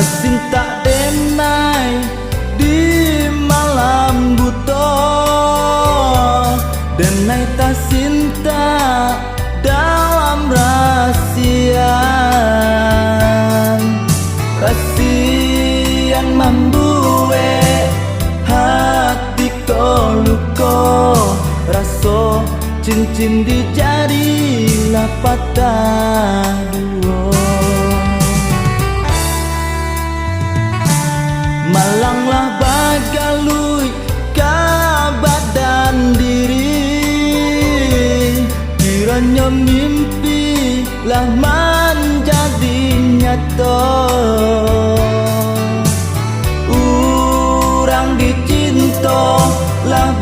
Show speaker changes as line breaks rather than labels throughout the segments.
Asin tak denai di malam buta, denai tak cinta dalam rahsia. Rahsia yang membuat hati ko luka, rasa cincin di jari lah patah dua. Malanglah bagalui ka badan diri, kiranya mimpi lah menjadi nyata. Urang dicinta lah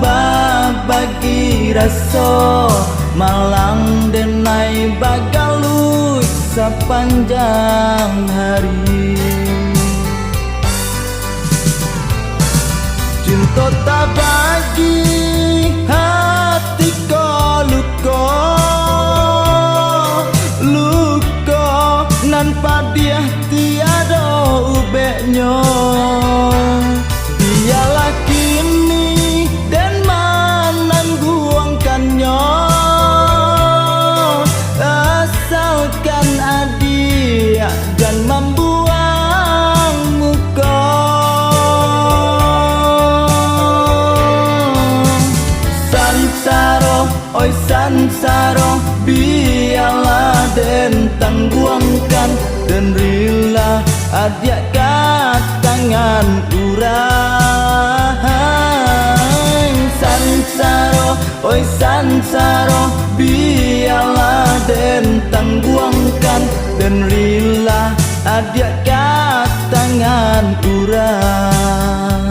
bagi rasa, malang denai bagalui sepanjang hari. Cinta tak bagi hati ko luka, luka nanpa dia tiada ubeknya. Biarlah kini dan menangguangkannya, asalkan adia dan membuang muka. Oi sansaro, biarlah den tangguangkan, dan rela adia kat tangan urang. Sansaro, oi sansaro, biarlah den tangguangkan, dan rela adia kat tangan urang.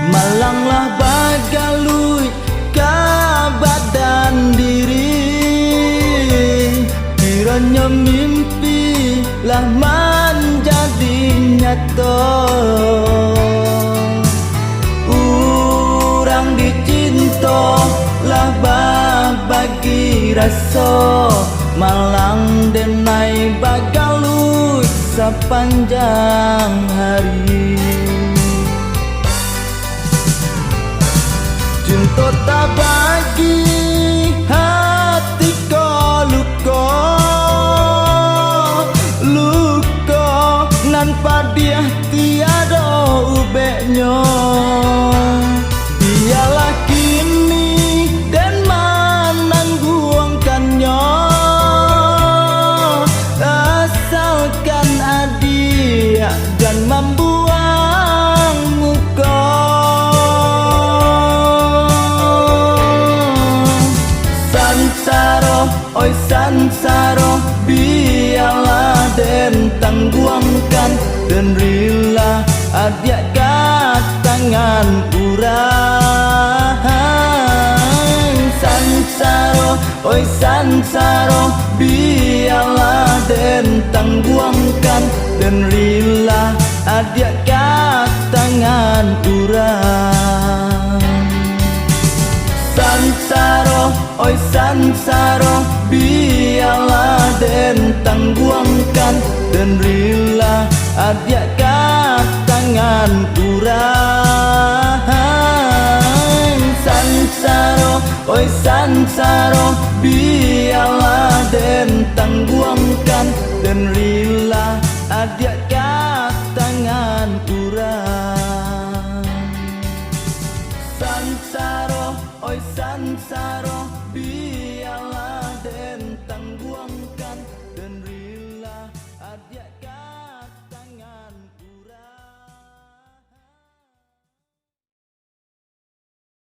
Malanglah bagalui ka badan diri, kiranya mimpi lah menjadi nyata. Urang dicinta lah bagi rasa, malang denai bagalui sepanjang hari. Cinta tak bagi hati ko luka, luka nanpa dia tiada ubeknya. Biarlah kini dan menangguangkannya, asalkan adia dan membuang muka. Sansaro, oi sansaro, biarlah den tangguangkan, dan rela adia kat tangan urang. Sansaro, oi sansaro, biarlah den tangguangkan, dan rela adia kat tangan urang. Sansaro, oi sansaro, biarlah den tangguangkan, dan rela adia kat tangan urang. Sansaro, oi sansaro, biarlah den tangguangkan, dan rela adia kat tangan urang. Sansaro, oi sansaro, biarlah den tangguangkan,